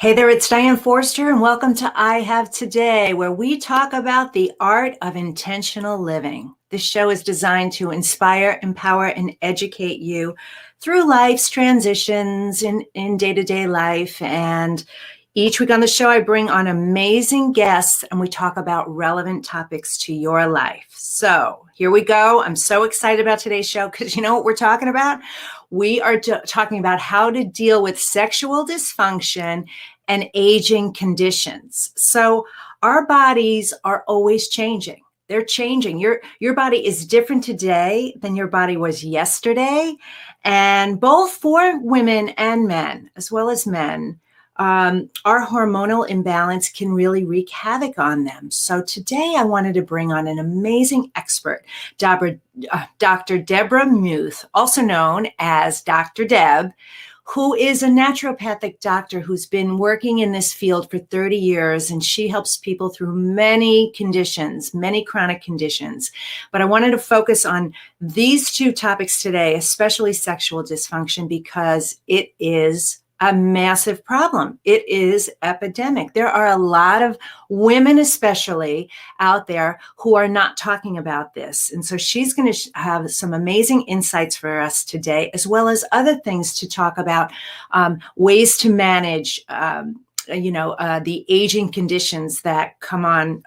Hey there, it's Diane Forster, and welcome to I Have Today, where we talk about the art of intentional living. This show is designed to inspire, empower, and educate you through life's transitions in day-to-day life. And each week on the show, I bring on amazing guests, and we talk about relevant topics to your life. So here we go. I'm so excited about today's show because you know what we're talking about? We are talking about how to deal with sexual dysfunction and aging conditions. So our bodies are always changing. They're changing. Your body is different today than your body was yesterday. And both for women and men, as well as men, our hormonal imbalance can really wreak havoc on them. So today I wanted to bring on an amazing expert, Dr. Deborah Muth, also known as Dr. Deb, who is a naturopathic doctor who's been working in this field for 30 years, and she helps people through many conditions, many chronic conditions. But I wanted to focus on these two topics today, especially sexual dysfunction, because it is a massive problem. It is epidemic. There are a lot of women, especially out there, who are not talking about this. And so she's going to have some amazing insights for us today, as well as other things to talk about, ways to manage the aging conditions that come on,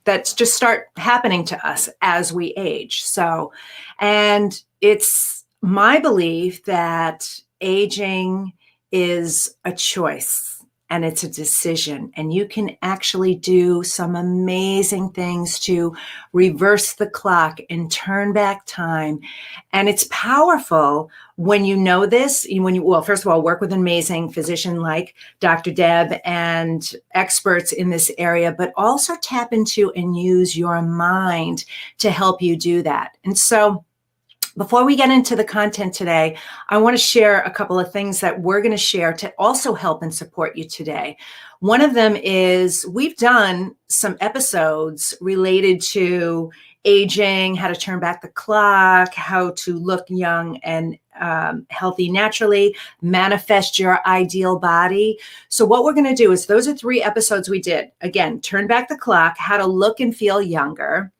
that just start happening to us as we age. So, and it's my belief that aging is a choice and it's a decision, and you can actually do some amazing things to reverse the clock and turn back time. And it's powerful when you know this, first of all, work with an amazing physician like Dr. Deb and experts in this area, but also tap into and use your mind to help you do that. And so before we get into the content today, I want to share a couple of things that we're going to share to also help and support you today. One of them is we've done some episodes related to aging, how to turn back the clock, how to look young and healthy naturally, manifest your ideal body. So what we're going to do is those are 3 episodes we did. Again, turn back the clock, how to look and feel younger.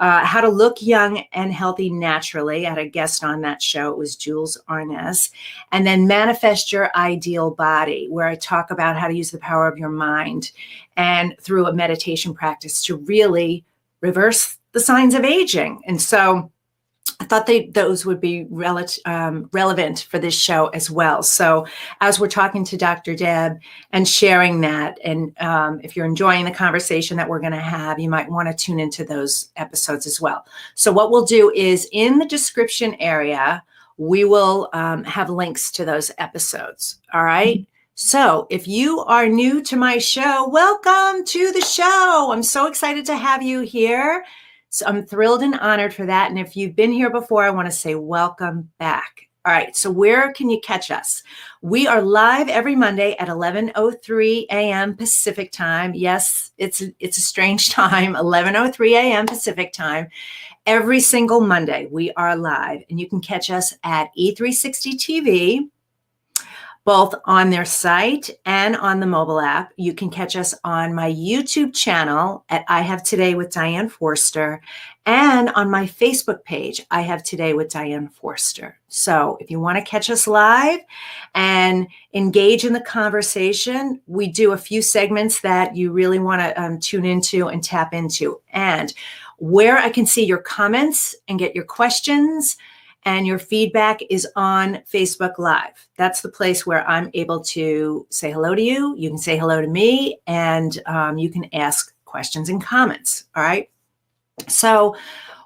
How to look young and healthy naturally. I had a guest on that show. It was Jules Arnaz. And then manifest your ideal body, where I talk about how to use the power of your mind and through a meditation practice to really reverse the signs of aging. And so I thought those would be relevant for this show as well. So as we're talking to Dr. Deb and sharing that, and if you're enjoying the conversation that we're going to have, you might want to tune into those episodes as well. So what we'll do is in the description area, we will have links to those episodes. All right. So if you are new to my show, welcome to the show. I'm so excited to have you here. So I'm thrilled and honored for that. And if you've been here before, I want to say welcome back. All right. So where can you catch us? We are live every Monday at 11:03 a.m. Pacific time. Yes, it's a strange time, 11:03 a.m. Pacific time. Every single Monday we are live, and you can catch us at E360 TV, both on their site and on the mobile app. You can catch us on my YouTube channel at I Have Today with Diane Forster, and on my Facebook page, I Have Today with Diane Forster. So if you want to catch us live and engage in the conversation, we do a few segments that you really want to tune into and tap into. And where I can see your comments and get your questions and your feedback is on Facebook Live. That's the place where I'm able to say hello to you. You can say hello to me, and you can ask questions and comments. All right. So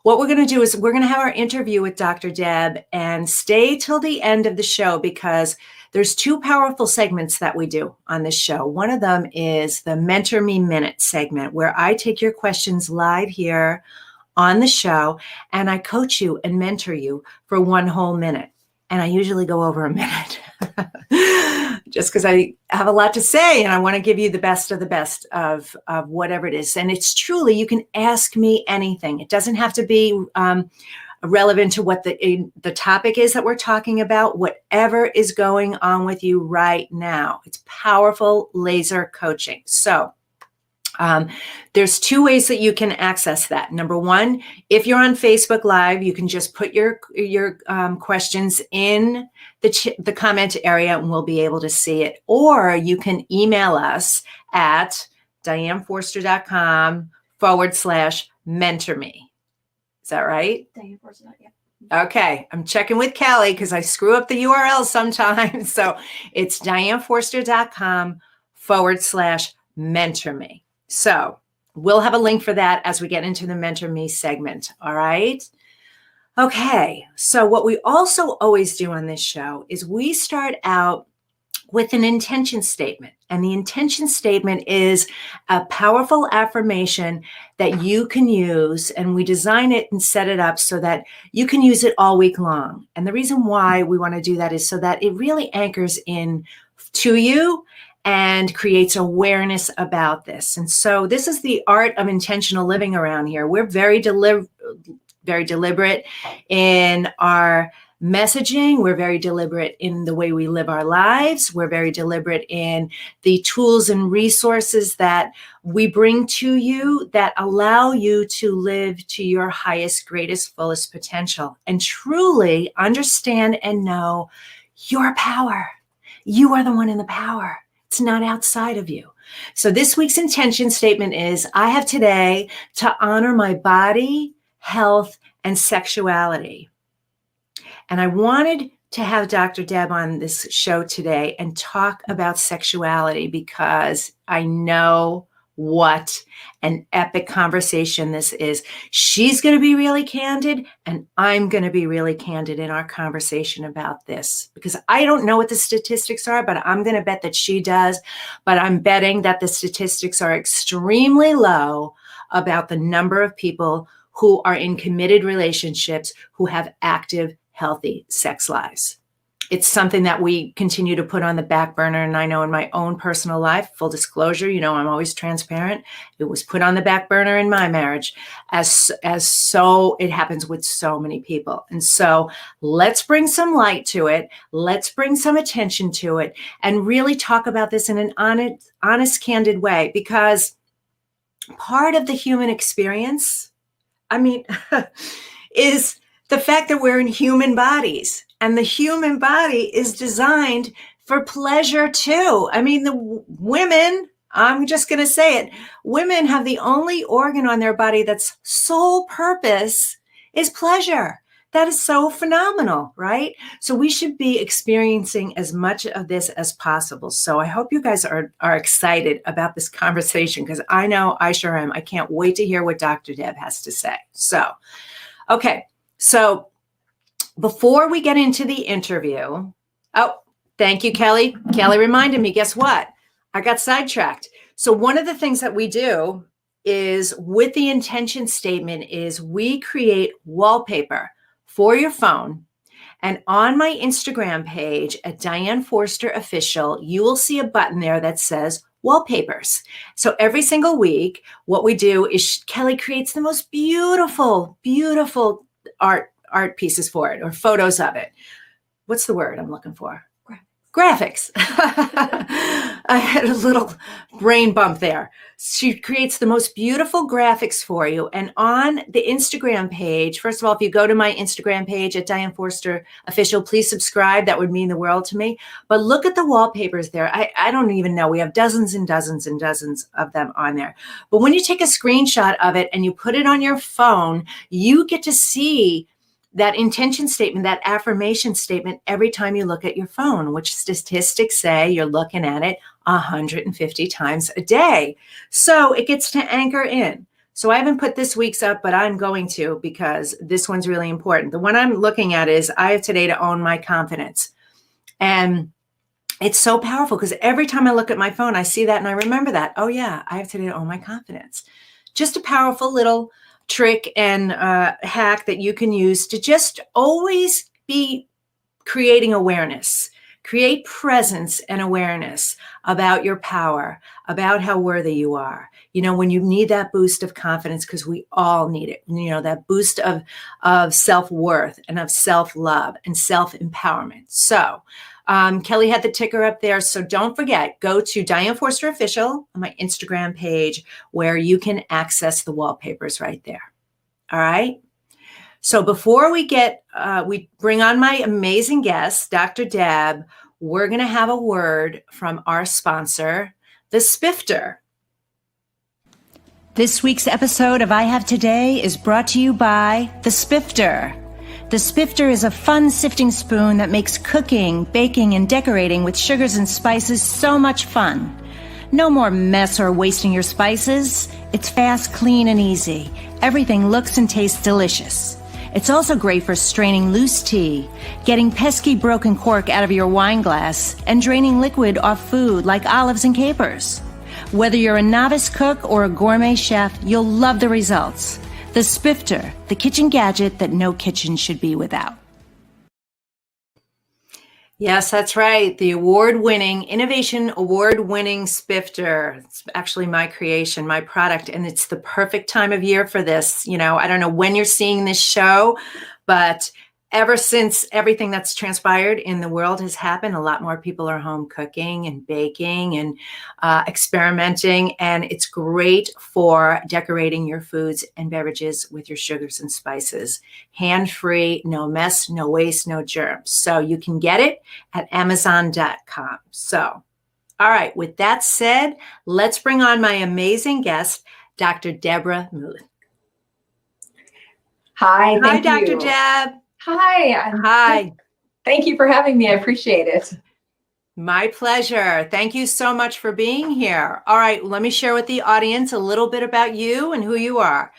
what we're going to do is we're going to have our interview with Dr. Deb, and stay till the end of the show because there's 2 powerful segments that we do on this show. One of them is the Mentor Me Minute segment, where I take your questions live here on the show, and I coach you and mentor you for 1 whole minute. And I usually go over a minute just because I have a lot to say and I want to give you the best of the best of whatever it is. And it's truly, you can ask me anything. It doesn't have to be relevant to what the topic is that we're talking about, whatever is going on with you right now. It's powerful laser coaching. So there's two ways that you can access that. Number one, if you're on Facebook Live, you can just put your questions in the comment area and we'll be able to see it. Or you can email us at dianeforster.com/mentorme. Is that right? DianeForster.com. Okay, I'm checking with Kelly because I screw up the URL sometimes. So it's dianeforster.com/mentorme. So we'll have a link for that as we get into the Mentor Me segment. All right. Okay. So what we also always do on this show is we start out with an intention statement. And the intention statement is a powerful affirmation that you can use. And we design it and set it up so that you can use it all week long. And the reason why we want to do that is so that it really anchors in to you and creates awareness about this. And so this is the art of intentional living around here. We're very deliberate in our messaging. We're very deliberate in the way we live our lives. We're very deliberate in the tools and resources that we bring to you that allow you to live to your highest, greatest, fullest potential and truly understand and know your power. You are the one in the power. It's not outside of you. So this week's intention statement is, I have today to honor my body, health, and sexuality. And I wanted to have Dr. Deb on this show today and talk about sexuality because I know what an epic conversation this is. She's going to be really candid and I'm going to be really candid in our conversation about this because I don't know what the statistics are, but I'm going to bet that she does. But I'm betting that the statistics are extremely low about the number of people who are in committed relationships who have active, healthy sex lives. It's something that we continue to put on the back burner. And I know in my own personal life, full disclosure, I'm always transparent. It was put on the back burner in my marriage as so it happens with so many people. And so let's bring some light to it. Let's bring some attention to it and really talk about this in an honest, candid way, because part of the human experience, is the fact that we're in human bodies. And the human body is designed for pleasure too. The women, I'm just going to say it, women have the only organ on their body that's sole purpose is pleasure. That is so phenomenal, right? So we should be experiencing as much of this as possible. So I hope you guys are excited about this conversation because I know I sure am. I can't wait to hear what Dr. Deb has to say. So, okay. So before we get into the interview, thank you, Kelly. Kelly reminded me, guess what? I got sidetracked. So one of the things that we do is with the intention statement is we create wallpaper for your phone. And on my Instagram page at Diane Forster Official, you will see a button there that says wallpapers. So every single week, what we do is Kelly creates the most beautiful, beautiful art pieces for it or photos of it. What's the word I'm looking for? Graphics. I had a little brain bump there. She creates the most beautiful graphics for you. And on the Instagram page, first of all, if you go to my Instagram page at Diane Forster Official, please subscribe. That would mean the world to me. But look at the wallpapers there. I don't even know. We have dozens and dozens and dozens of them on there. But when you take a screenshot of it and you put it on your phone, you get to see that intention statement, that affirmation statement every time you look at your phone, which statistics say you're looking at it 150 times a day. So it gets to anchor in. So I haven't put this week's up, but I'm going to because this one's really important. The one I'm looking at is I have today to own my confidence. And it's so powerful because every time I look at my phone, I see that and I remember that. Oh yeah, I have today to own my confidence. Just a powerful little trick and hack that you can use to just always be creating awareness, Create presence and awareness about your power, about how worthy you are. When you need that boost of confidence, because we all need it, that boost of self-worth and of self-love and self-empowerment. So Kelly had the ticker up there. So don't forget, go to Diane Forster Official on my Instagram page where you can access the wallpapers right there. All right. So before we bring on my amazing guest, Dr. Deb, we're going to have a word from our sponsor, the Spifter. This week's episode of I Have Today is brought to you by the Spifter. The Spifter is a fun sifting spoon that makes cooking, baking, and decorating with sugars and spices so much fun. No more mess or wasting your spices. It's fast, clean, and easy. Everything looks and tastes delicious. It's also great for straining loose tea, getting pesky broken cork out of your wine glass, and draining liquid off food like olives and capers. Whether you're a novice cook or a gourmet chef, you'll love the results. The Spifter, the kitchen gadget that no kitchen should be without. Yes, that's right. The innovation award-winning Spifter. It's actually my creation, my product, and it's the perfect time of year for this. I don't know when you're seeing this show, but ever since everything that's transpired in the world has happened, a lot more people are home cooking and baking and experimenting, and it's great for decorating your foods and beverages with your sugars and spices. Hand-free, no mess, no waste, no germs. So you can get it at Amazon.com. So, all right, with that said, let's bring on my amazing guest, Dr. Deborah Muth. Hi, thank Hi, you. Dr. Deb. Hi. Hi. Thank you for having me. I appreciate it. My pleasure. Thank you so much for being here. All right, let me share with the audience a little bit about you and who you are.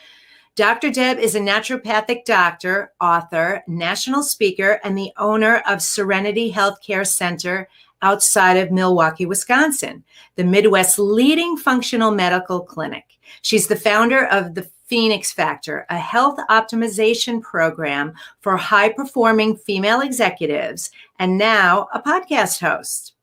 Dr. Deb is a naturopathic doctor, author, national speaker, and the owner of Serenity Healthcare Center outside of Milwaukee, Wisconsin, the Midwest's leading functional medical clinic. She's the founder of the Phoenix Factor, a health optimization program for high-performing female executives, and now a podcast host.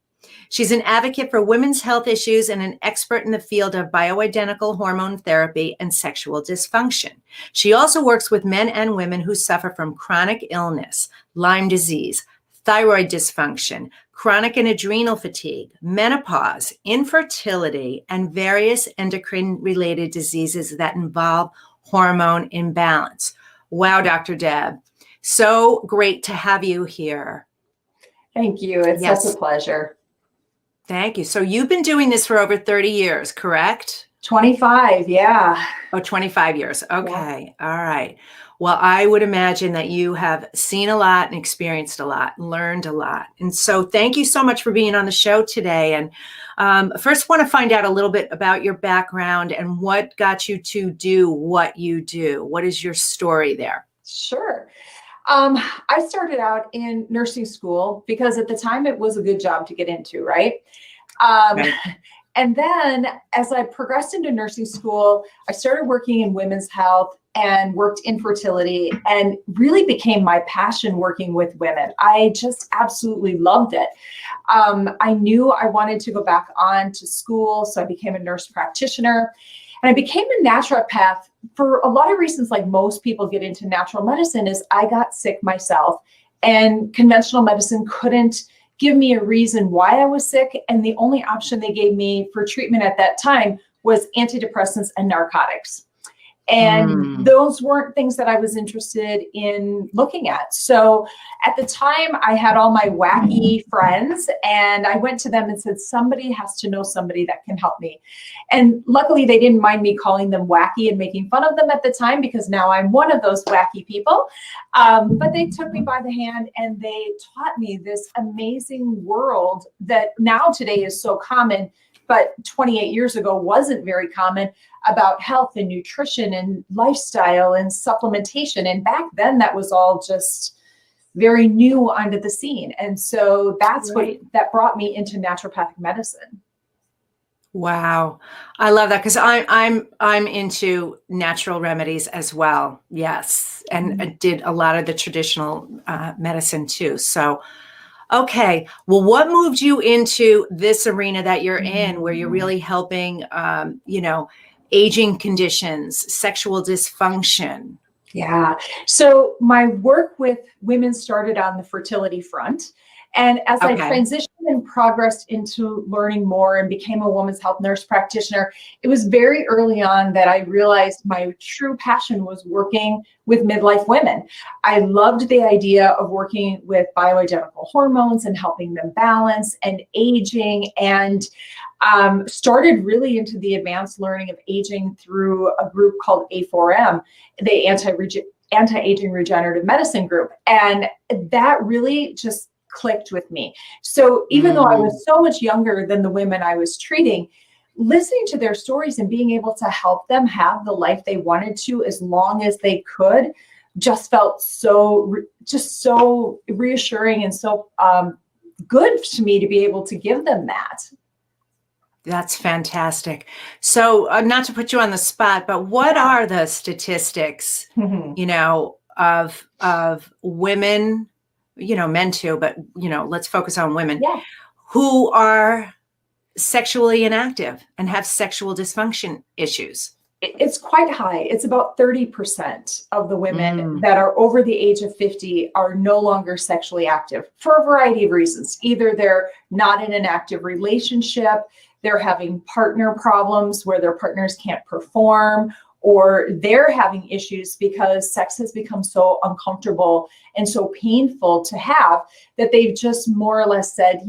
She's an advocate for women's health issues and an expert in the field of bioidentical hormone therapy and sexual dysfunction. She also works with men and women who suffer from chronic illness, Lyme disease, thyroid dysfunction, chronic and adrenal fatigue, menopause, infertility, and various endocrine-related diseases that involve hormone imbalance. Wow, Dr. Deb, so great to have you here. Thank you. It's such a pleasure. Thank you. So you've been doing this for over 30 years, correct? 25, yeah. Oh, 25 years. Okay. Yeah. All right. Well, I would imagine that you have seen a lot and experienced a lot, learned a lot. And so thank you so much for being on the show today. And first want to find out a little bit about your background and what got you to do what you do. What is your story there? Sure. I started out in nursing school because at the time it was a good job to get into, right? Right. And then as I progressed into nursing school, I started working in women's health and worked infertility, and really became my passion working with women. I just absolutely loved it. I knew I wanted to go back on to school, so I became a nurse practitioner. And I became a naturopath for a lot of reasons. Like most people get into natural medicine, is I got sick myself, and conventional medicine couldn't give me a reason why I was sick. And the only option they gave me for treatment at that time was antidepressants and narcotics. And those weren't things that I was interested in looking at. So at the time, I had all my wacky friends, and I went to them and said, somebody has to know somebody that can help me. And luckily, they didn't mind me calling them wacky and making fun of them at the time, because now I'm one of those wacky people. But they took me by the hand and they taught me this amazing world that now today is so common, but 28 years ago wasn't very common, about health and nutrition and lifestyle and supplementation. And back then that was all just very new onto the scene. And so that's what that brought me into naturopathic medicine. Wow. I love that, because I'm into natural remedies as well. Yes. And I did a lot of the traditional medicine too. So Okay. Well, what moved you into this arena that you're in, where you're Mhm. really helping, aging conditions, sexual dysfunction? Yeah. So my work with women started on the fertility front. And as I Okay. transitioned and progressed into learning more and became a women's health nurse practitioner, it was very early on that I realized my true passion was working with midlife women. I loved the idea of working with bioidentical hormones and helping them balance and aging, and started really into the advanced learning of aging through a group called A4M, the anti-aging regenerative medicine group. And that really just clicked with me. So even though I Mm, was so much younger than the women I was treating, listening to their stories and being able to help them have the life they wanted to as long as they could just felt so reassuring and so good to me to be able to give them that. that's fantastic. So, not to put you on the spot, but what Yeah. are the statistics, of women, men too, but let's focus on women Yeah. who are sexually inactive and have sexual dysfunction issues? It's quite high. It's about 30% of the women Mm, that are over the age of 50 are no longer sexually active for a variety of reasons. Either they're not in an active relationship, they're having partner problems where their partners can't perform, or they're having issues because sex has become so uncomfortable and so painful to have that they've just more or less said,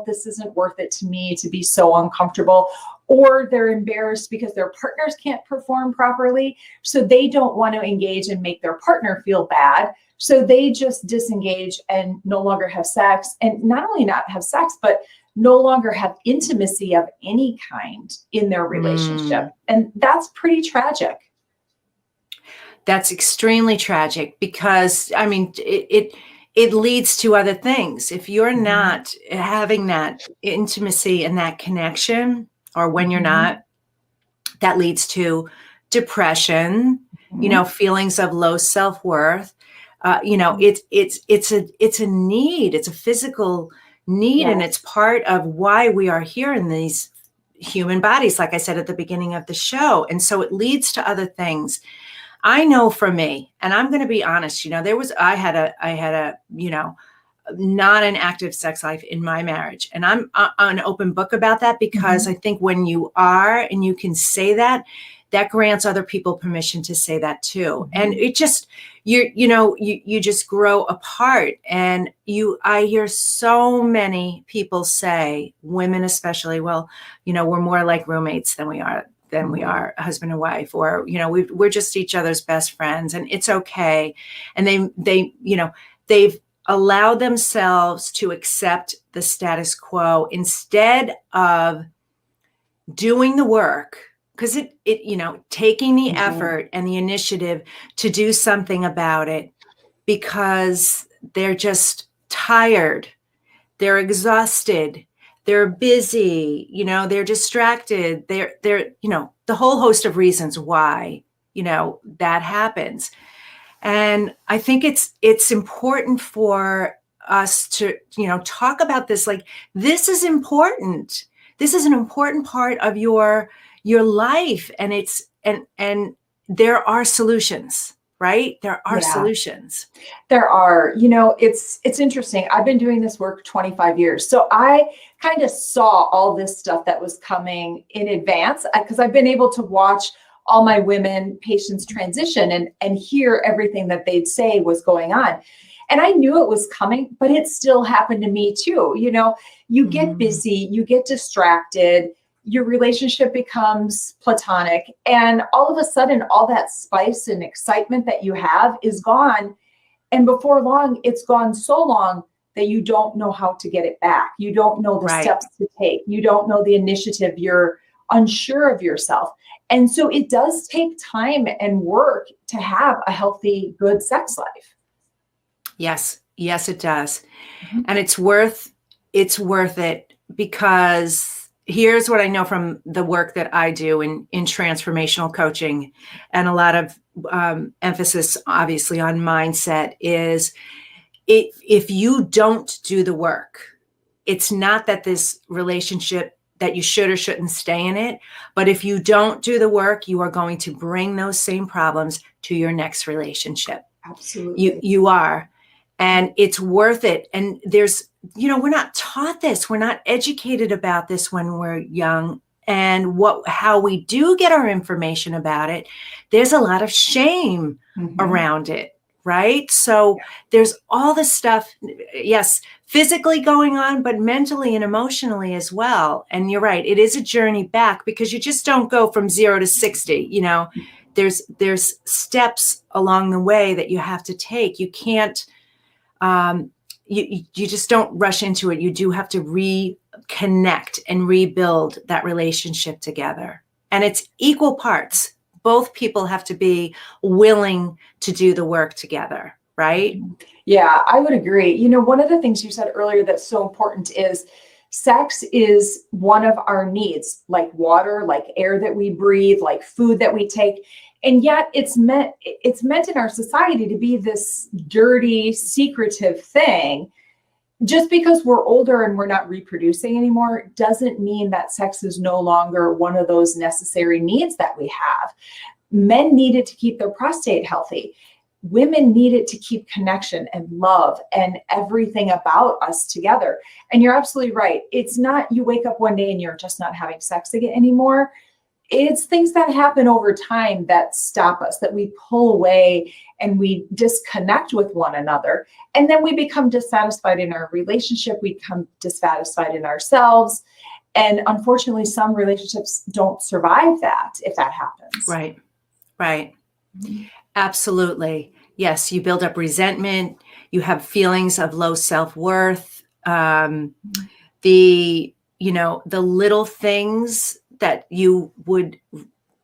this isn't worth it to me to be so uncomfortable, or they're embarrassed because their partners can't perform properly. So they don't want to engage and make their partner feel bad. So they just disengage and no longer have sex. And not only not have sex, but no longer have intimacy of any kind in their relationship. mm. And that's pretty tragic. That's extremely tragic because I mean it leads to other things. If you're Mhm. not having that intimacy and that connection, or when you're Mhm. not, that leads to depression, Mhm. feelings of low self-worth. Mhm. It's a need, it's a physical need, and it's Yes. part of why we are here in these human bodies, like I said at the beginning of the show. And so it leads to other things. I know for me, and I'm going to be honest, I had a, not an active sex life in my marriage. And I'm an open book about that because Mhm. I think when you are and you can say that, that grants other people permission to say that too. And Mhm. it just, you just grow apart. And I hear so many people say, women especially, well, we're more like roommates than we are husband and wife, or we're just each other's best friends, and it's okay. And they've allowed themselves to accept the status quo instead of doing the work, because taking the Mhm. effort and the initiative to do something about it, because they're just tired, they're exhausted, they're busy, they're distracted, they're the whole host of reasons why that happens. And I think it's important for us to talk about this. Like, this is important, this is an important part of your life, and there are solutions, right? There are Yeah. solutions. There are, it's interesting. I've been doing this work 25 years. So I kind of saw all this stuff that was coming in advance because I've been able to watch all my women patients transition and hear everything that they'd say was going on. And I knew it was coming, but it still happened to me too. You get Mm, busy, you get distracted, your relationship becomes platonic, and all of a sudden, all that spice and excitement that you have is gone, and before long, it's gone so long that you don't know how to get it back. You don't know the right. steps to take. You don't know the initiative. You're unsure of yourself. And so it does take time and work to have a healthy, good sex life. Yes, yes, it does. Mhm. And it's worth it, because here's what I know from the work that I do in transformational coaching, and a lot of emphasis obviously on mindset, is if you don't do the work, it's not that this relationship that you should or shouldn't stay in it, but if you don't do the work, you are going to bring those same problems to your next relationship. Absolutely. You are. And it's worth it. And there's, we're not taught this. We're not educated about this when we're young. And how we do get our information about it, there's a lot of shame around it, right? So there's all this stuff, yes, physically going on, but mentally and emotionally as well. And you're right, it is a journey back, because you just don't go from 0 to 60. There's steps along the way that you have to take. You can't, you just don't rush into it. You do have to reconnect and rebuild that relationship together. And it's equal parts. Both people have to be willing to do the work together, right? Yeah, I would agree. One of the things you said earlier that's so important is sex is one of our needs, like water, like air that we breathe, like food that we take. And yet it's meant in our society to be this dirty, secretive thing. Just because we're older and we're not reproducing anymore doesn't mean that sex is no longer one of those necessary needs that we have. Men need it to keep their prostate healthy. Women need it to keep connection and love and everything about us together. And you're absolutely right. It's not you wake up one day and you're just not having sex again anymore. It's things that happen over time that stop us, that we pull away and we disconnect with one another. And then we become dissatisfied in our relationship. We become dissatisfied in ourselves. And unfortunately, some relationships don't survive that if that happens. Right. Absolutely. Yes, you build up resentment. You have feelings of low self-worth. The little things that you would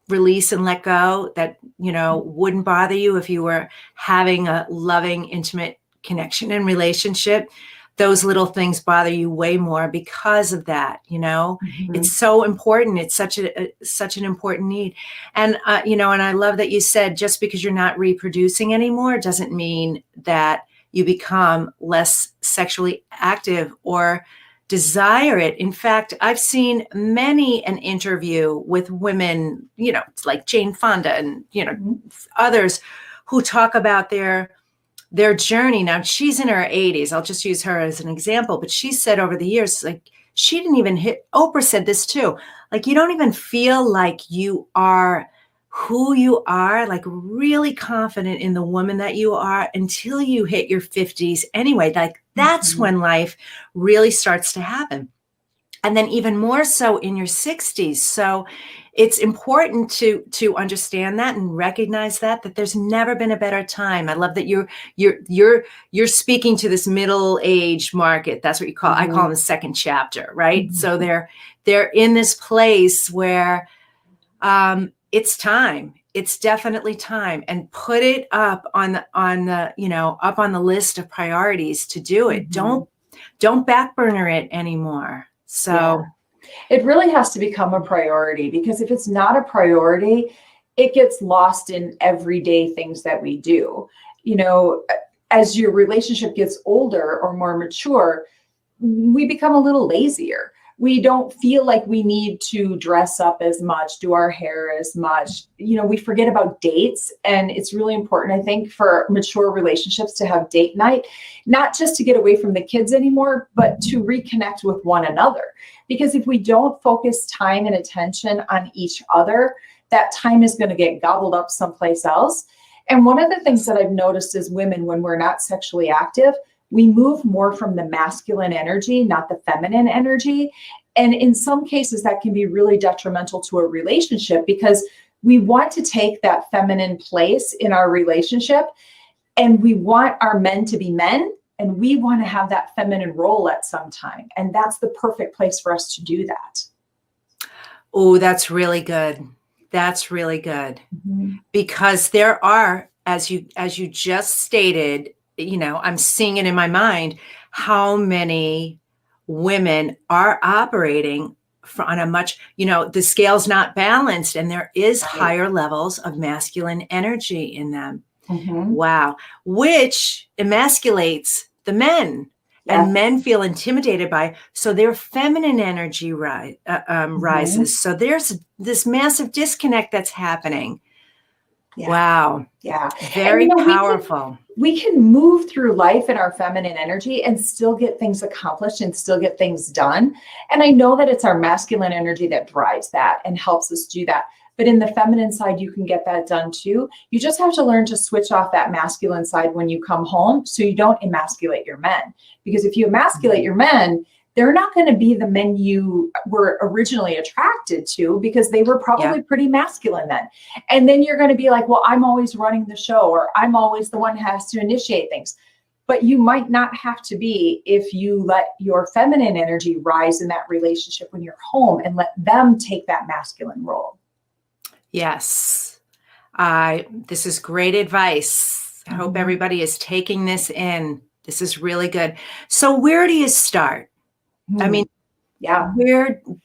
release and let go that, wouldn't bother you if you were having a loving, intimate connection and relationship. Those little things bother you way more because of that. It's so important. It's such an important need. And, and I love that you said, just because you're not reproducing anymore doesn't mean that you become less sexually active or desire it. In fact, I've seen many an interview with women, like Jane Fonda and, others who talk about their journey. Now, she's in her 80s. I'll just use her as an example. But she said over the years, like, she didn't even Oprah said this too. Like, you don't even feel like you are who you are, like really confident in the woman that you are until you hit your 50s anyway. Like, that's when life really starts to happen. And then even more so in your 60s. So it's important to understand that and recognize that there's never been a better time. I love that you're speaking to this middle-aged market. That's what you call, I call them the second chapter, right? So they're in this place where it's time. It's definitely time, and put it up on the list of priorities to do it. Don't backburner it anymore. So it really has to become a priority, because if it's not a priority, it gets lost in everyday things that we do. As your relationship gets older or more mature, we become a little lazier. We don't feel like we need to dress up as much, do our hair as much. We forget about dates. And it's really important, I think, for mature relationships to have date night, not just to get away from the kids anymore, but to reconnect with one another. Because if we don't focus time and attention on each other, that time is going to get gobbled up someplace else. And one of the things that I've noticed is women, when we're not sexually active, we move more from the masculine energy, not the feminine energy. And in some cases, that can be really detrimental to a relationship, because we want to take that feminine place in our relationship, and we want our men to be men, and we want to have that feminine role at some time. And that's the perfect place for us to do that. Oh, that's really good. That's really good. Because there are, as you just stated, I'm seeing it in my mind, how many women are operating on a much, the scale's not balanced, and there is higher levels of masculine energy in them. Wow. Which emasculates the men. Yes. And men feel intimidated by, so their feminine energy rises. So there's this massive disconnect that's happening. Yeah. Wow. Yeah. Very powerful. We can move through life in our feminine energy and still get things accomplished and still get things done. And I know that it's our masculine energy that drives that and helps us do that. But in the feminine side, you can get that done too. You just have to learn to switch off that masculine side when you come home so you don't emasculate your men. Because if you emasculate your men, they're not going to be the men you were originally attracted to because they were probably pretty masculine then. And then you're going to be like, well, I'm always running the show, or I'm always the one who has to initiate things. But you might not have to be if you let your feminine energy rise in that relationship when you're home and let them take that masculine role. Yes. This is great advice. I hope everybody is taking this in. This is really good. So where do you start? I mean,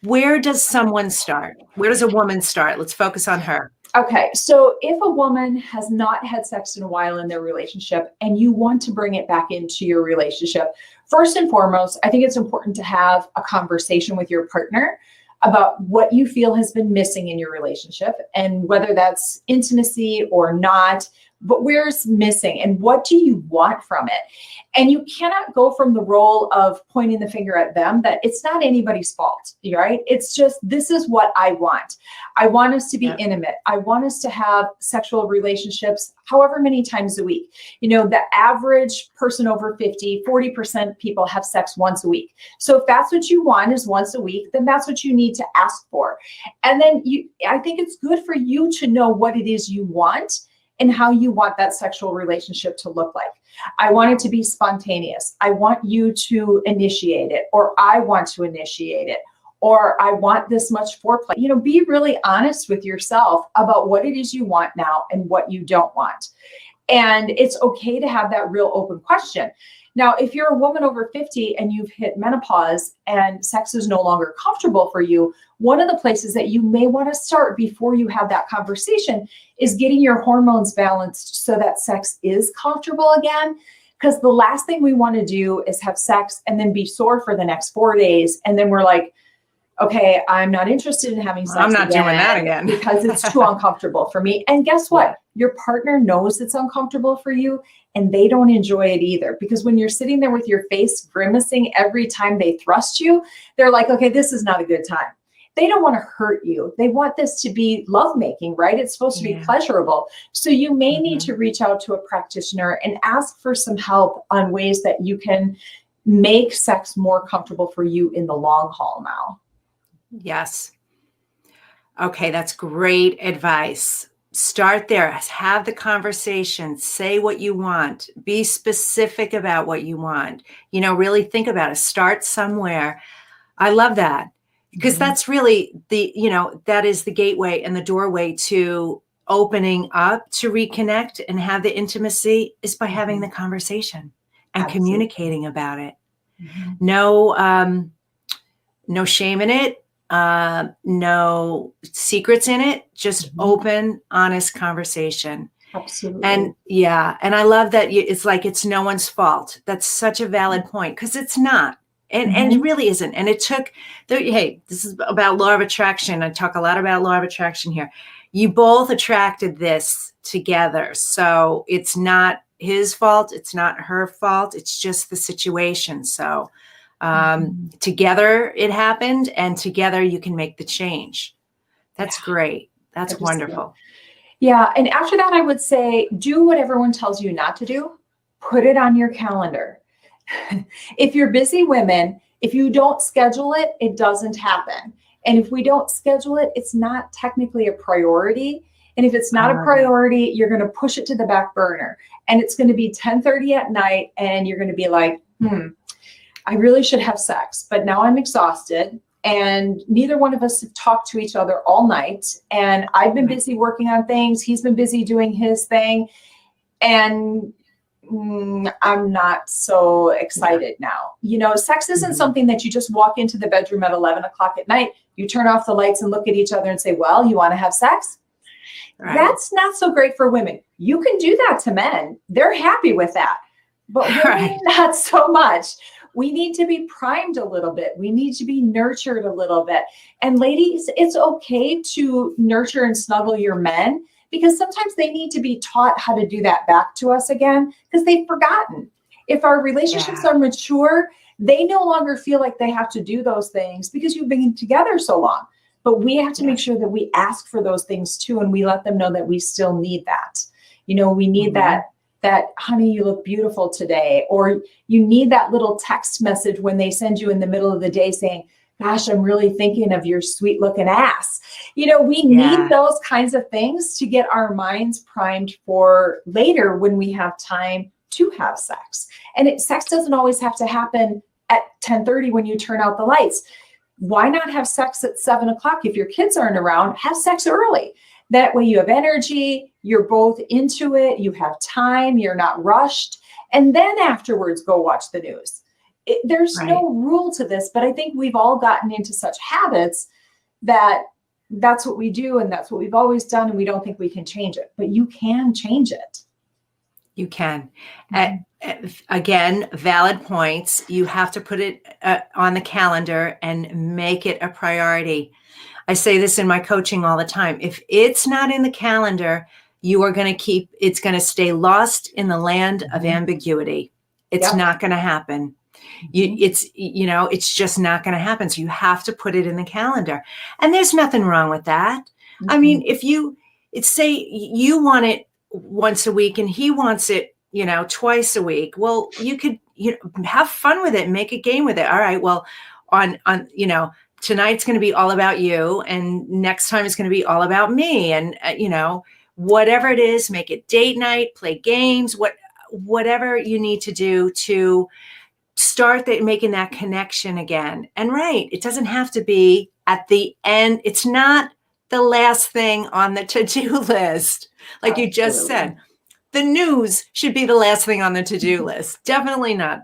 where does someone start? Where does a woman start? Let's focus on her. Okay. So if a woman has not had sex in a while in their relationship and you want to bring it back into your relationship, first and foremost, I think it's important to have a conversation with your partner about what you feel has been missing in your relationship and whether that's intimacy or not, but where's missing and what do you want from it? And you cannot go from the role of pointing the finger at them that it's not anybody's fault, right? It's just, this is what I want. I want us to be intimate. I want us to have sexual relationships however many times a week. You know, the average person over 50, 40% people have sex once a week. So if that's what you want is once a week, then that's what you need to ask for. And then I think it's good for you to know what it is you want and how you want that sexual relationship to look like. I want it to be spontaneous. I want you to initiate it, or I want to initiate it, or I want this much foreplay. You know, be really honest with yourself about what it is you want now and what you don't want. And it's okay to have that real open question. Now, if you're a woman over 50 and you've hit menopause and sex is no longer comfortable for you, one of the places that you may want to start before you have that conversation is getting your hormones balanced so that sex is comfortable again. Because the last thing we want to do is have sex and then be sore for the next 4 days. And then we're like, okay, I'm not interested in having sex. I'm not doing that again because it's too uncomfortable for me. And guess what? Your partner knows it's uncomfortable for you and they don't enjoy it either. Because when you're sitting there with your face grimacing every time they thrust you, they're like, okay, this is not a good time. They don't want to hurt you. They want this to be lovemaking, right? It's supposed to be pleasurable. So you may need to reach out to a practitioner and ask for some help on ways that you can make sex more comfortable for you in the long haul now. Yes. Okay, that's great advice. Start there. Have the conversation. Say what you want. Be specific about what you want. You know, really think about it. Start somewhere. I love that. Because that's really that is the gateway and the doorway to opening up to reconnect and have the intimacy is by having the conversation and communicating about it. No shame in it. No secrets in it, just open, honest conversation. Absolutely. And I love that it's like, it's no one's fault. That's such a valid point because it's not. And it really isn't. And it took, hey, this is about law of attraction. I talk a lot about law of attraction here. You both attracted this together. So it's not his fault. It's not her fault. It's just the situation. So together it happened and together you can make the change. That's great. That's wonderful. Yeah. And after that, I would say, do what everyone tells you not to do. Put it on your calendar. If you're busy women, if you don't schedule it, it doesn't happen. And if we don't schedule it, it's not technically a priority. And if it's not a priority, you're going to push it to the back burner. And it's going to be 10:30 at night. And you're going to be like, I really should have sex, but now I'm exhausted. And neither one of us have talked to each other all night. And I've been busy working on things. He's been busy doing his thing. And I'm not so excited now. You know, sex isn't something that you just walk into the bedroom at 11 o'clock at night. You turn off the lights and look at each other and say, well, you want to have sex? Right. That's not so great for women. You can do that to men. They're happy with that. but women, not so much. We need to be primed a little bit. We need to be nurtured a little bit. And ladies, it's okay to nurture and snuggle your men, because sometimes they need to be taught how to do that back to us again, because they've forgotten. If our relationships are mature, they no longer feel like they have to do those things because you've been together so long. But we have to make sure that we ask for those things too, and we let them know that we still need that. You know, we need that, honey, you look beautiful today. Or you need that little text message when they send you in the middle of the day saying, gosh, I'm really thinking of your sweet looking ass. You know, we need those kinds of things to get our minds primed for later when we have time to have sex. And sex doesn't always have to happen at 10:30 when you turn out the lights. Why not have sex at 7 o'clock? If your kids aren't around, have sex early. That way you have energy, you're both into it, you have time, you're not rushed. And then afterwards, go watch the news. There's no rule to this, but I think we've all gotten into such habits that that's what we do and that's what we've always done, and we don't think we can change it. But you can change it. You can. Again, valid points. You have to put it on the calendar and make it a priority. I say this in my coaching all the time. If it's not in the calendar, you are going to it's going to stay lost in the land of ambiguity. It's not going to happen. It's just not going to happen. So you have to put it in the calendar. And there's nothing wrong with that. I mean, if say you want it once a week and he wants it, twice a week. Well, you could, have fun with it and make a game with it. All right. Well, on tonight's going to be all about you, and next time it's going to be all about me. And, whatever it is, make it date night, play games, whatever you need to do to start making that connection again. And it doesn't have to be at the end. It's not the last thing on the to-do list. Like you just said, the news should be the last thing on the to-do list. Definitely not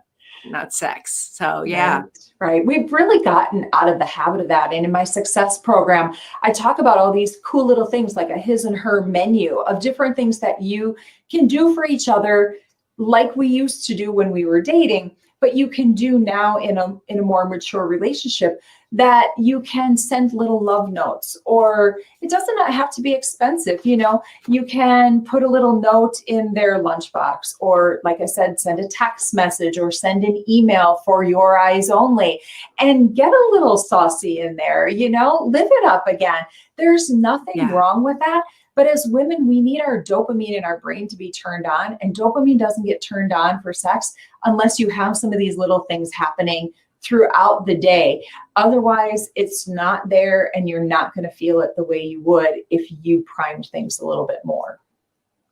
sex. So yeah. Right. We've really gotten out of the habit of that. And in my success program, I talk about all these cool little things like a his and her menu of different things that you can do for each other, like we used to do when we were dating, but you can do now in a more mature relationship, that you can send little love notes, or it doesn't have to be expensive. You can put a little note in their lunchbox, or like I said, send a text message or send an email for your eyes only, and get a little saucy in there, live it up again. There's nothing wrong with that. But as women, we need our dopamine in our brain to be turned on, and dopamine doesn't get turned on for sex unless you have some of these little things happening throughout the day. Otherwise, it's not there, and you're not going to feel it the way you would if you primed things a little bit more.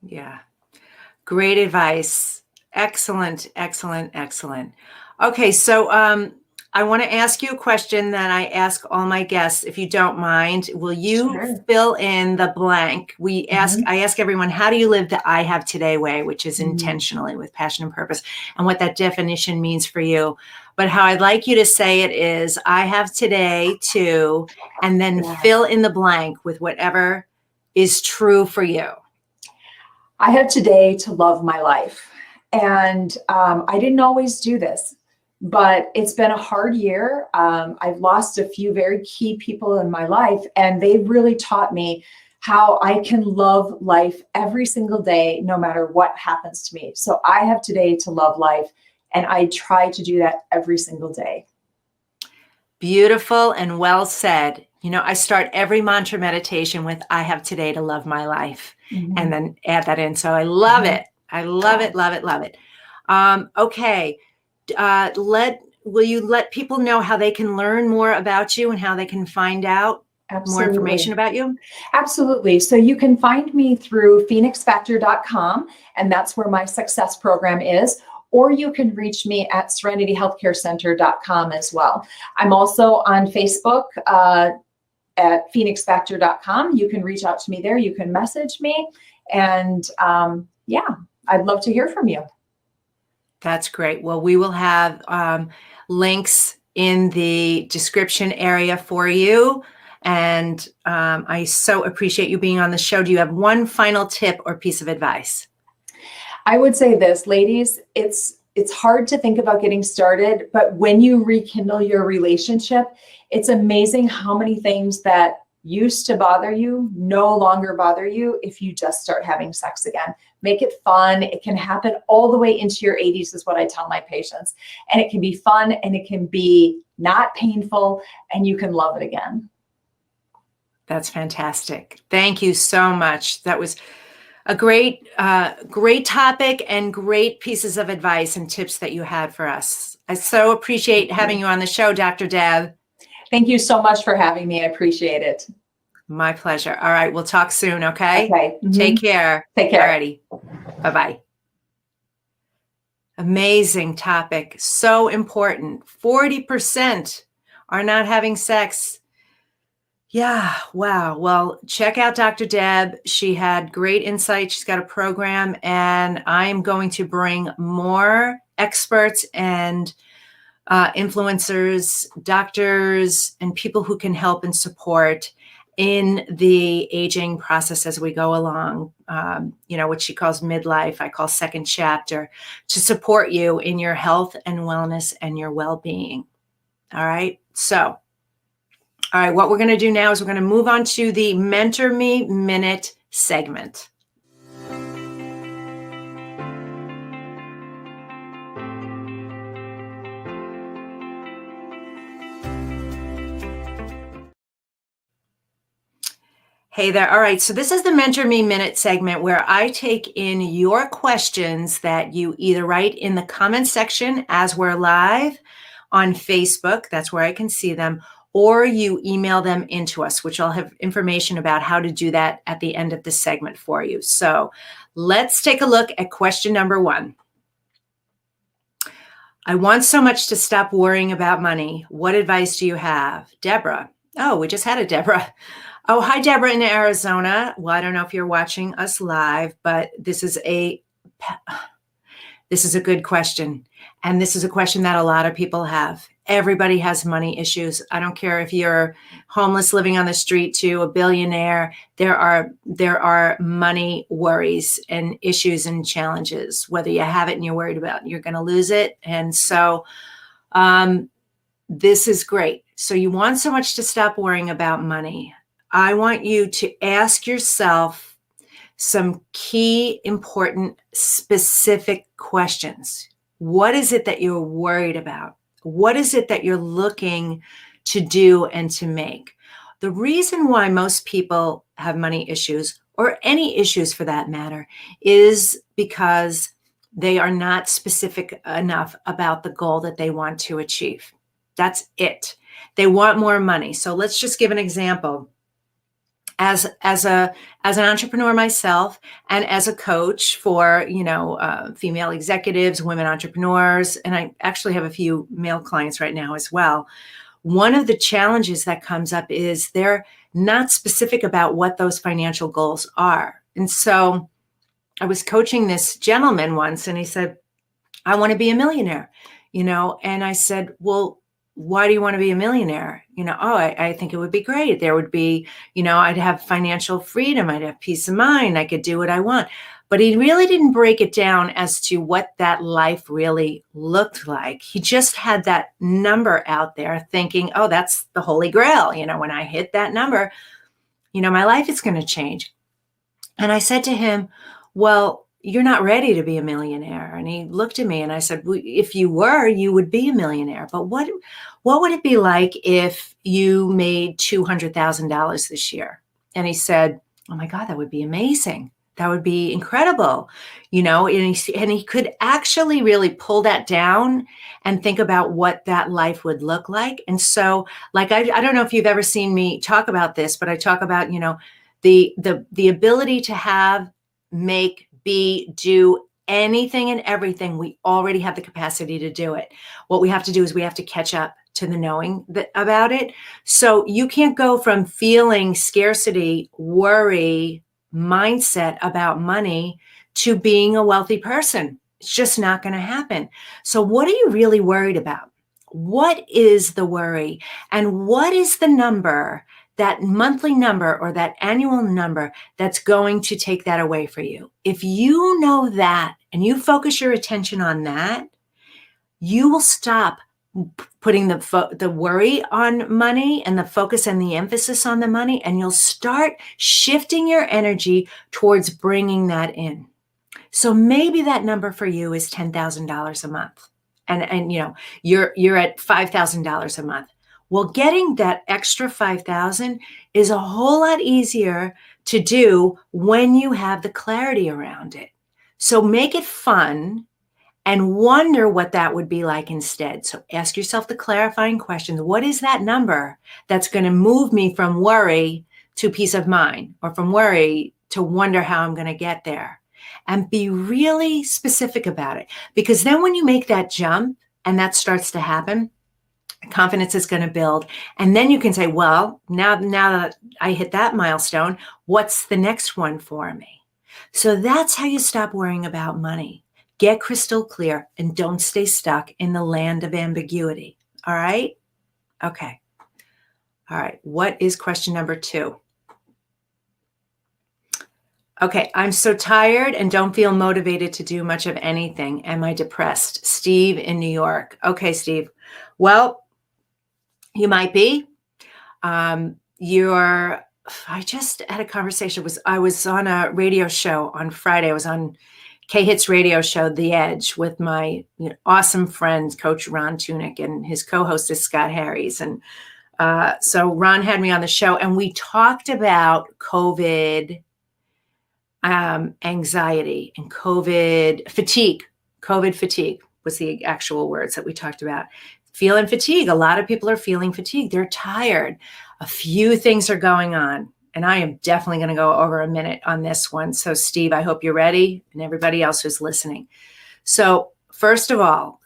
Yeah. Great advice. Excellent, excellent, excellent. Okay. So, I want to ask you a question that I ask all my guests, if you don't mind. Will you fill in the blank? I ask everyone, how do you live the I Have Today way, which is intentionally, with passion and purpose, and what that definition means for you. But how I'd like you to say it is, I have today to, and then fill in the blank with whatever is true for you. I have today to love my life. And I didn't always do this, but it's been a hard year. I've lost a few very key people in my life, and they've really taught me how I can love life every single day, no matter what happens to me. So I have today to love life, and I try to do that every single day. Beautiful and well said. I start every mantra meditation with, I have today to love my life, and then add that in. So I love it. I love it, love it, love it. Okay. Will you let people know how they can learn more about you and how they can find out more information about you? Absolutely. So you can find me through phoenixfactor.com, and that's where my success program is. Or you can reach me at serenityhealthcarecenter.com as well. I'm also on Facebook at phoenixfactor.com. You can reach out to me there. You can message me. And I'd love to hear from you. That's great. Well, we will have links in the description area for you. And I so appreciate you being on the show. Do you have one final tip or piece of advice? I would say this, ladies, it's it's hard to think about getting started, but when you rekindle your relationship, it's amazing how many things that used to bother you no longer bother you if you just start having sex again. Make it fun. It can happen all the way into your 80s is what I tell my patients. And it can be fun and it can be not painful and you can love it again. That's fantastic. Thank you so much. That was a great topic and great pieces of advice and tips that you had for us. I so appreciate having you on the show, Dr. Deb. Thank you so much for having me. I appreciate it. My pleasure. All right. We'll talk soon. Okay. Okay. Take care. Take care. Alrighty. Bye-bye. Amazing topic. So important. 40% are not having sex. Yeah. Wow. Well, check out Dr. Deb. She had great insight. She's got a program, and I'm going to bring more experts and influencers, doctors, and people who can help and support in the aging process as we go along, what she calls midlife, I call second chapter, to support you in your health and wellness and your well-being. All right. So, all right, what we're going to do now is we're going to move on to the Mentor Me Minute segment. Hey there. All right. So this is the Mentor Me Minute segment where I take in your questions that you either write in the comment section as we're live on Facebook. That's where I can see them. Or you email them into us, which I'll have information about how to do that at the end of the segment for you. So let's take a look at question number 1. I want so much to stop worrying about money. What advice do you have? Deborah. Oh, we just had a Deborah. Oh, hi, Deborah in Arizona. Well, I don't know if you're watching us live, but this is a good question. And this is a question that a lot of people have. Everybody has money issues. I don't care if you're homeless living on the street to a billionaire. There are money worries and issues and challenges, whether you have it and you're worried about you're going to lose it. And so this is great. So you want so much to stop worrying about money. I want you to ask yourself some key, important, specific questions. What is it that you're worried about? What is it that you're looking to do and to make? The reason why most people have money issues, or any issues for that matter, is because they are not specific enough about the goal that they want to achieve. That's it. They want more money. So let's just give an example. As an entrepreneur myself, and as a coach for female executives, women entrepreneurs, and I actually have a few male clients right now as well. One of the challenges that comes up is they're not specific about what those financial goals are. And so I was coaching this gentleman once, and he said, "I want to be a millionaire," and I said, "Well, why do you want to be a millionaire?" I think it would be great. There would be, I'd have financial freedom. I'd have peace of mind. I could do what I want. But he really didn't break it down as to what that life really looked like. He just had that number out there thinking, oh, that's the holy grail. When I hit that number, my life is going to change. And I said to him, well, you're not ready to be a millionaire. And he looked at me and I said, well, if you were, you would be a millionaire. But what would it be like if you made $200,000 this year? And he said, oh my God, that would be amazing. That would be incredible. And he could actually really pull that down and think about what that life would look like. And so I don't know if you've ever seen me talk about this, but I talk about, the ability to have, make, be, do anything and everything. We already have the capacity to do it. What we have to do is we have to catch up to the knowing about it. So you can't go from feeling scarcity, worry, mindset about money to being a wealthy person. It's just not going to happen. So what are you really worried about? What is the worry? And what is the number, that monthly number or that annual number that's going to take that away for you? If you know that and you focus your attention on that, you will stop putting the worry on money and the focus and the emphasis on the money, and you'll start shifting your energy towards bringing that in. So maybe that number for you is $10,000 a month, and you're at $5,000 a month. Well, getting that extra 5,000 is a whole lot easier to do when you have the clarity around it. So make it fun and wonder what that would be like instead. So ask yourself the clarifying questions. What is that number that's going to move me from worry to peace of mind, or from worry to wonder how I'm going to get there? And be really specific about it. Because then when you make that jump and that starts to happen, confidence is going to build. And then you can say, well, now that I hit that milestone, what's the next one for me? So that's how you stop worrying about money. Get crystal clear and don't stay stuck in the land of ambiguity. All right? Okay. All right. What is question number 2? Okay. I'm so tired and don't feel motivated to do much of anything. Am I depressed? Steve in New York. Okay, Steve. Well, you might be. I just had a conversation. I was on a radio show on Friday. I was on K-Hit's radio show, The Edge, with my awesome friend, Coach Ron Tunick, and his co-host is Scott Harries. And so Ron had me on the show, and we talked about COVID anxiety and COVID fatigue. COVID fatigue was the actual words that we talked about. Feeling fatigue. A lot of people are feeling fatigued. They're tired. A few things are going on. And I am definitely going to go over a minute on this one. So Steve, I hope you're ready, and everybody else who's listening. So first of all,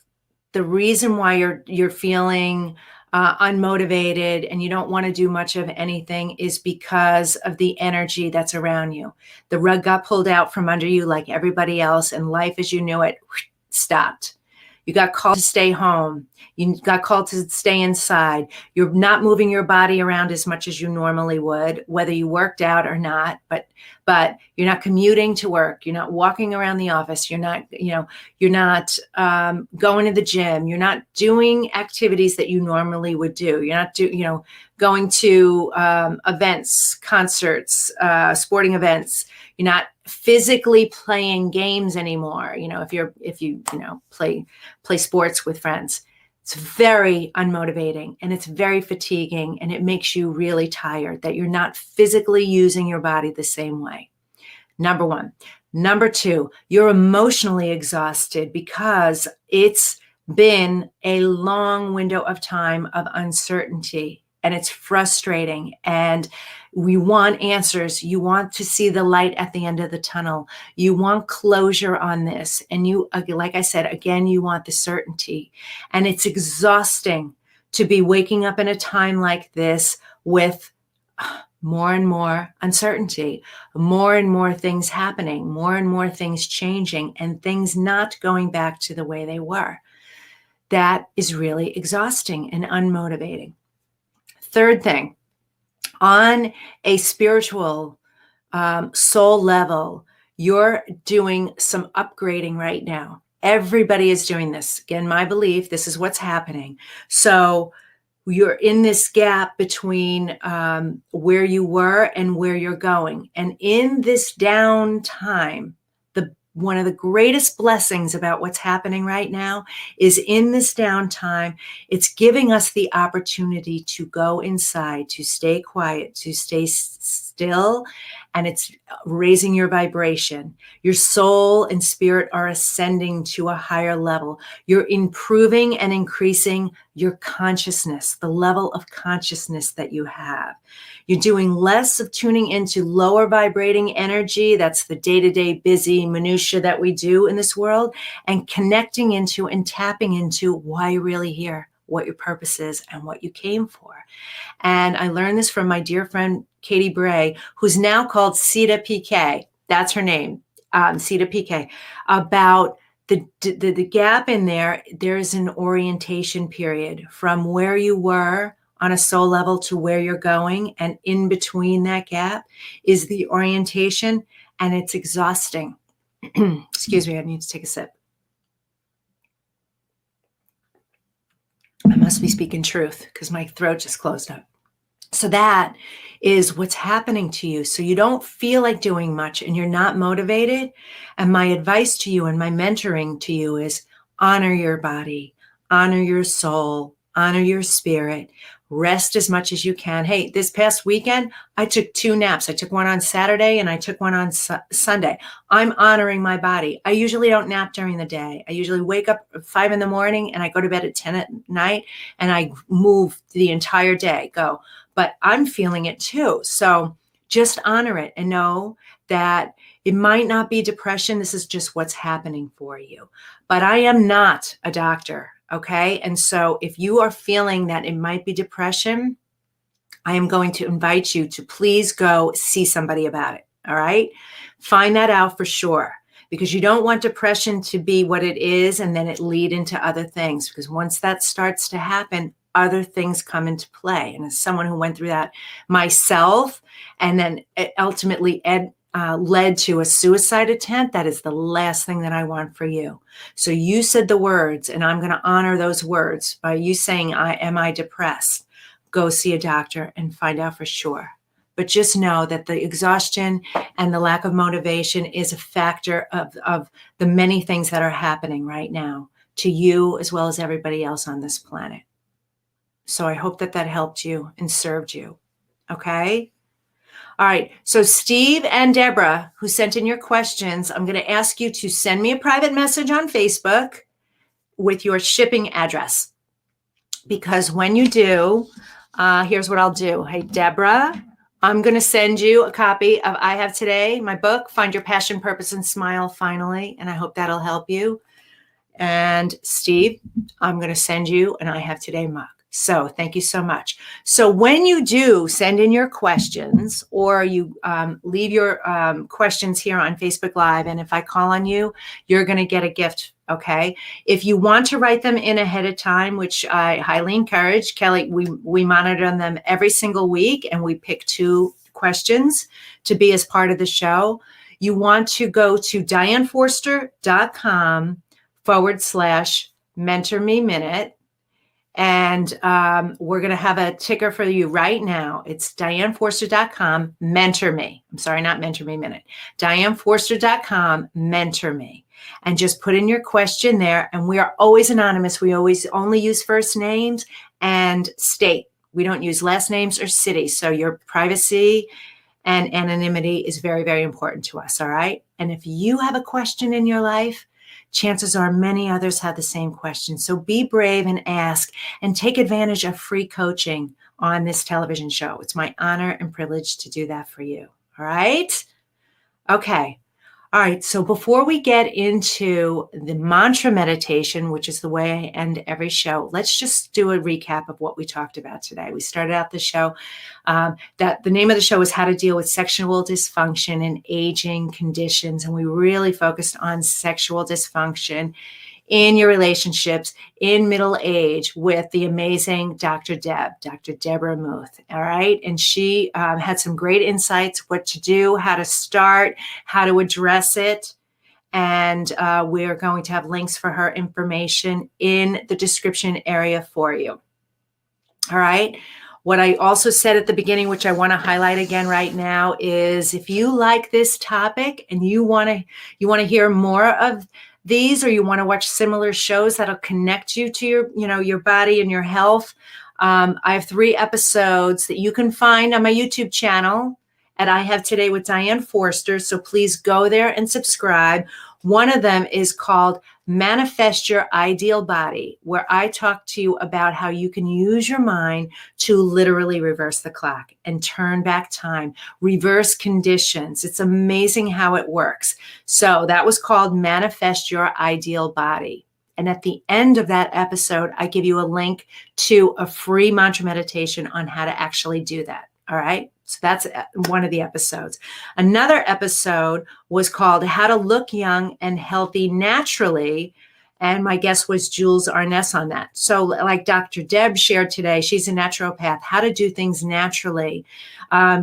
the reason why you're feeling unmotivated and you don't want to do much of anything is because of the energy that's around you. The rug got pulled out from under you like everybody else, and life as you knew it stopped. You got called to stay home. You got called to stay inside. You're not moving your body around as much as you normally would, whether you worked out or not, but you're not commuting to work. You're not walking around the office. You're not going to the gym. You're not doing activities that you normally would do. You're not going to events, concerts, sporting events. You're not physically playing games anymore. If you play sports with friends, it's very unmotivating and it's very fatiguing, and it makes you really tired that you're not physically using your body the same way. Number 1. Number 2, you're emotionally exhausted because it's been a long window of time of uncertainty, and it's frustrating, and we want answers. You want to see the light at the end of the tunnel. You want closure on this. And you, like I said, again, you want the certainty. And it's exhausting to be waking up in a time like this with more and more uncertainty, more and more things happening, more and more things changing, and things not going back to the way they were. That is really exhausting and unmotivating. Third thing, on a spiritual soul level, you're doing some upgrading right now. Everybody is doing this. Again, my belief, this is what's happening. So you're in this gap between where you were and where you're going. And in this downtime, one of the greatest blessings about what's happening right now is in this downtime, it's giving us the opportunity to go inside, to stay quiet, to stay still, and it's raising your vibration. Your soul and spirit are ascending to a higher level. You're improving and increasing your consciousness, the level of consciousness that you have. You're doing less of tuning into lower vibrating energy. That's the day-to-day busy minutia that we do in this world, and connecting into and tapping into why you're really here, what your purpose is, and what you came for. And I learned this from my dear friend, Katie Bray, who's now called Sita PK. That's her name, Sita PK, about the gap in there. There's an orientation period from where you were on a soul level to where you're going. And in between that gap is the orientation, and it's exhausting. Excuse me, I need to take a sip. must be speaking truth because my throat just closed up. So that is what's happening to you. So you don't feel like doing much and you're not motivated. And my advice to you and my mentoring to you is honor your body, honor your soul, honor your spirit, rest as much as you can. Hey, this past weekend, I took 2 naps. I took one on Saturday and I took one on Sunday. I'm honoring my body. I usually don't nap during the day. I usually wake up at 5 in the morning and I go to bed at 10 at night and I move the entire day, go. But I'm feeling it too. So just honor it and know that it might not be depression. This is just what's happening for you. But I am not a doctor. Okay. And so if you are feeling that it might be depression, I am going to invite you to please go see somebody about it. All right. Find that out for sure, because you don't want depression to be what it is and then it lead into other things, because once that starts to happen, other things come into play. And as someone who went through that myself, and then it ultimately led to a suicide attempt, that is the last thing that I want for you. So you said the words, and I'm going to honor those words by you saying, am I depressed? Go see a doctor and find out for sure. But just know that the exhaustion and the lack of motivation is a factor of the many things that are happening right now to you as well as everybody else on this planet. So I hope that helped you and served you. Okay? All right. So Steve and Deborah, who sent in your questions, I'm going to ask you to send me a private message on Facebook with your shipping address. Because when you do, here's what I'll do. Hey, Deborah, I'm going to send you a copy of I Have Today, my book, Find Your Passion, Purpose, and Smile, finally. And I hope that'll help you. And Steve, I'm going to send you an I Have Today mug. So thank you so much. So when you do send in your questions, or you leave your questions here on Facebook Live, and if I call on you, you're going to get a gift. Okay. If you want to write them in ahead of time, which I highly encourage, Kelly, we monitor them every single week and we pick 2 questions to be as part of the show. You want to go to dianeforster.com/mentormeminute. And we're going to have a ticker for you right now. It's dianeforster.com, mentor me. I'm sorry, not mentor me minute. dianeforster.com, mentor me. And just put in your question there. And we are always anonymous. We always only use first names and state. We don't use last names or cities. So your privacy and anonymity is very, very important to us. All right. And if you have a question in your life, chances are many others have the same question. So be brave and ask, and take advantage of free coaching on this television show. It's my honor and privilege to do that for you. All right. Okay. All right. So before we get into the mantra meditation, which is the way I end every show, let's just do a recap of what we talked about today. We started out the show that the name of the show is How to Deal with Sexual Dysfunction and Aging Conditions. And we really focused on sexual dysfunction in your relationships in middle age with the amazing Dr. Deborah Muth. All right. And she had some great insights, what to do, how to start, how to address it. And we're going to have links for her information in the description area for you. All right. What I also said at the beginning, which I want to highlight again right now, is if you like this topic and you want to hear more of these, or you want to watch similar shows that'll connect you to your body and your health, I have 3 episodes that you can find on my YouTube channel at I Have Today with Diane Forster. So please go there and subscribe. One of them is called Manifest Your Ideal Body, where I talk to you about how you can use your mind to literally reverse the clock and turn back time, reverse conditions. It's amazing how it works. So that was called Manifest Your Ideal Body. And at the end of that episode, I give you a link to a free mantra meditation on how to actually do that. All right. So that's one of the episodes. Another episode was called How to Look Young and Healthy Naturally. And my guest was Jules Arness on that. So like Dr. Deb shared today, she's a naturopath, how to do things naturally.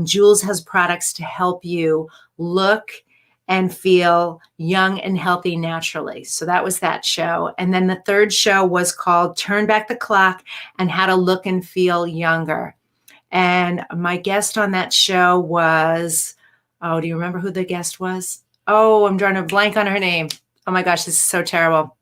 Jules has products to help you look and feel young and healthy naturally. So that was that show. And then the third show was called Turn Back the Clock and How to Look and Feel Younger. And my guest on that show was, oh, do you remember who the guest was? Oh, I'm drawing a blank on her name. Oh my gosh, this is so terrible.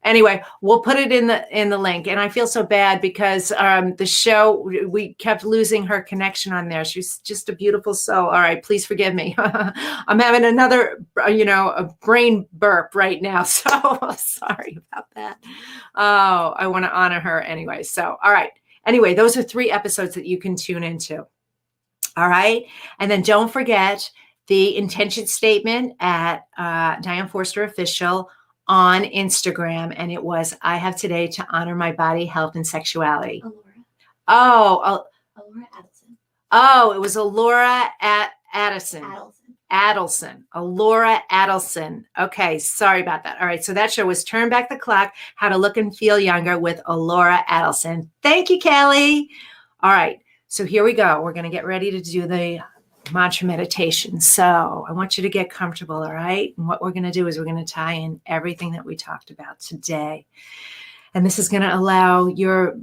Anyway, we'll put it in the link. And I feel so bad because the show, we kept losing her connection on there. She's just a beautiful soul. All right, please forgive me. I'm having another, a brain burp right now. So sorry about that. Oh, I want to honor her anyway. So, all right. Anyway, those are 3 episodes that you can tune into. All right. And then don't forget the intention statement at Diane Forster Official on Instagram. And it was, I have today to honor my body, health, and sexuality. Allura Addison. Oh, it was Allura Adelson. Allura Adelson. Okay, sorry about that. All right, so that show was Turn Back the Clock, How to Look and Feel Younger with Allura Adelson. Thank you, Kelly. All right, so here we go. We're going to get ready to do the mantra meditation. So I want you to get comfortable, all right? And what we're going to do is we're going to tie in everything that we talked about today. And this is going to allow you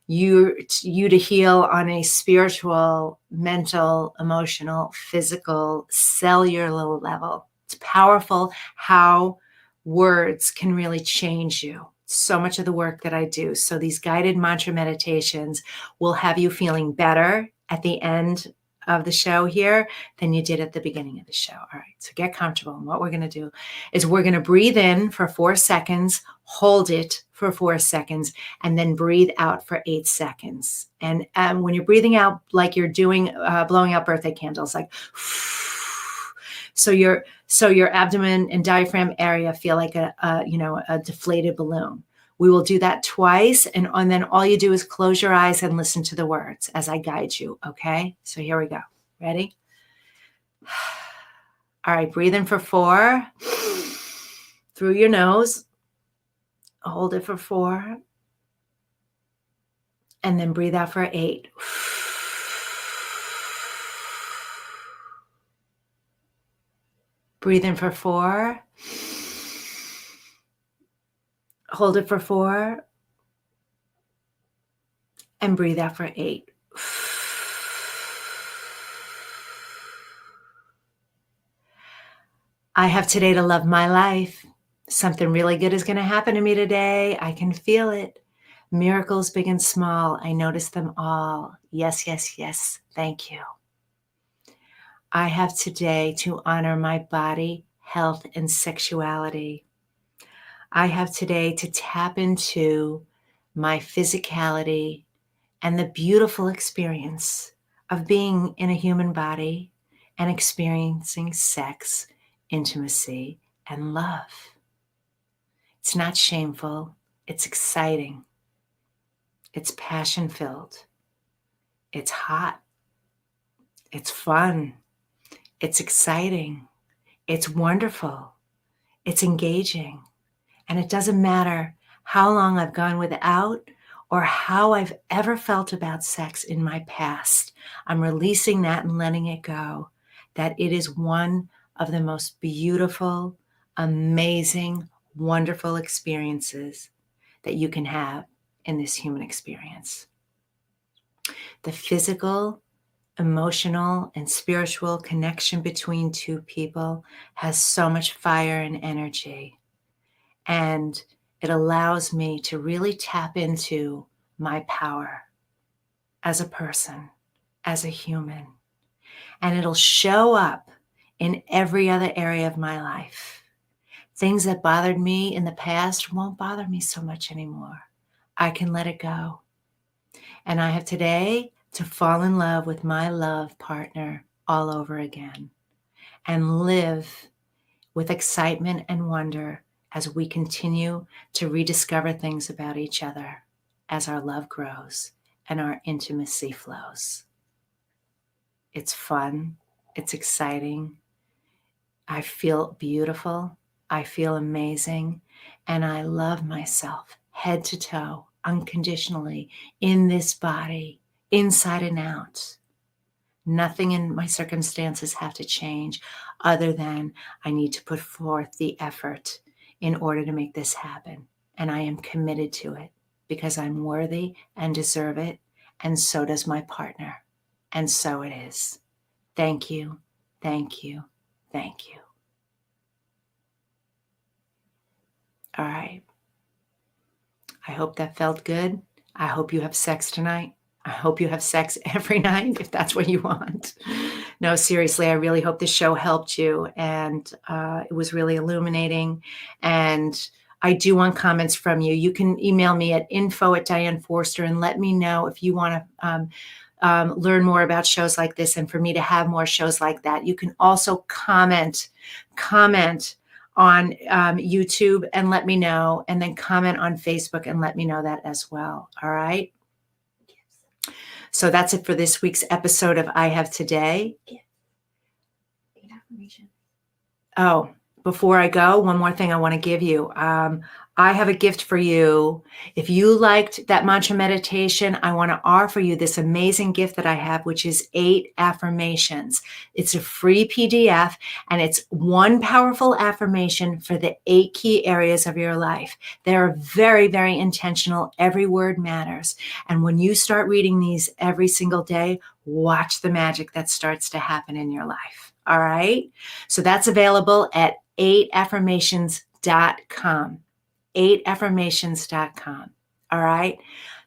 to heal on a spiritual, mental, emotional, physical, cellular level. It's powerful how words can really change you. So much of the work that I do. So these guided mantra meditations will have you feeling better at the end of the show here than you did at the beginning of the show. All right, so get comfortable. And what we're going to do is we're going to breathe in for 4 seconds, hold it for 4 seconds, and then breathe out for 8 seconds. And when you're breathing out, like you're doing, blowing out birthday candles, like, so your abdomen and diaphragm area feel like a deflated balloon. We will do that twice, and then all you do is close your eyes and listen to the words as I guide you, okay? So here we go. Ready? All right, breathe in for 4 through your nose. Hold it for 4. And then breathe out for 8. Breathe in for 4. Hold it for 4. And breathe out for 8. I have today to love my life. Something really good is going to happen to me today. I can feel it. Miracles big and small. I notice them all. Yes, yes, yes. Thank you. I have today to honor my body, health, and sexuality. I have today to tap into my physicality and the beautiful experience of being in a human body and experiencing sex, intimacy, and love. It's not shameful. It's exciting. It's passion-filled. It's hot. It's fun. It's exciting. It's wonderful. It's engaging. And it doesn't matter how long I've gone without or how I've ever felt about sex in my past. I'm releasing that and letting it go. That it is one of the most beautiful, amazing, wonderful experiences that you can have in this human experience. The physical, emotional, and spiritual connection between two people has so much fire and energy. And it allows me to really tap into my power as a person, as a human. And it'll show up in every other area of my life. Things that bothered me in the past won't bother me so much anymore. I can let it go. And I have today to fall in love with my love partner all over again and live with excitement and wonder as we continue to rediscover things about each other as our love grows and our intimacy flows. It's fun. It's exciting. I feel beautiful. I feel amazing. And I love myself head to toe, unconditionally, in this body, inside and out. Nothing in my circumstances have to change other than I need to put forth the effort in order to make this happen. And I am committed to it because I'm worthy and deserve it. And so does my partner. And so it is. Thank you. Thank you. Thank you. All right. I hope that felt good. I hope you have sex tonight. I hope you have sex every night if that's what you want. No, seriously, I really hope this show helped you. And it was really illuminating. And I do want comments from you. You can email me at info@DianeForster and let me know if you want to learn more about shows like this and for me to have more shows like that. You can also comment on YouTube and let me know, and then comment on Facebook and let me know that as well. All right. So that's it for this week's episode of I Have Today. 8 affirmations. Oh, before I go, one more thing I want to give you. I have a gift for you. If you liked that mantra meditation, I want to offer you this amazing gift that I have, which is 8 affirmations. It's a free PDF, and it's one powerful affirmation for the 8 key areas of your life. They're very, very intentional. Every word matters. And when you start reading these every single day, watch the magic that starts to happen in your life. All right. So that's available at 8affirmations.com. 8affirmations.com. All right.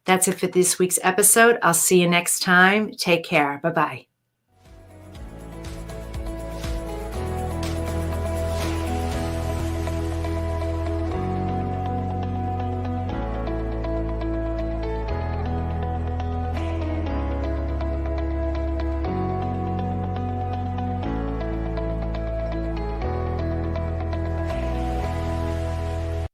That's it for this week's episode. I'll see you next time. Take care. Bye-bye.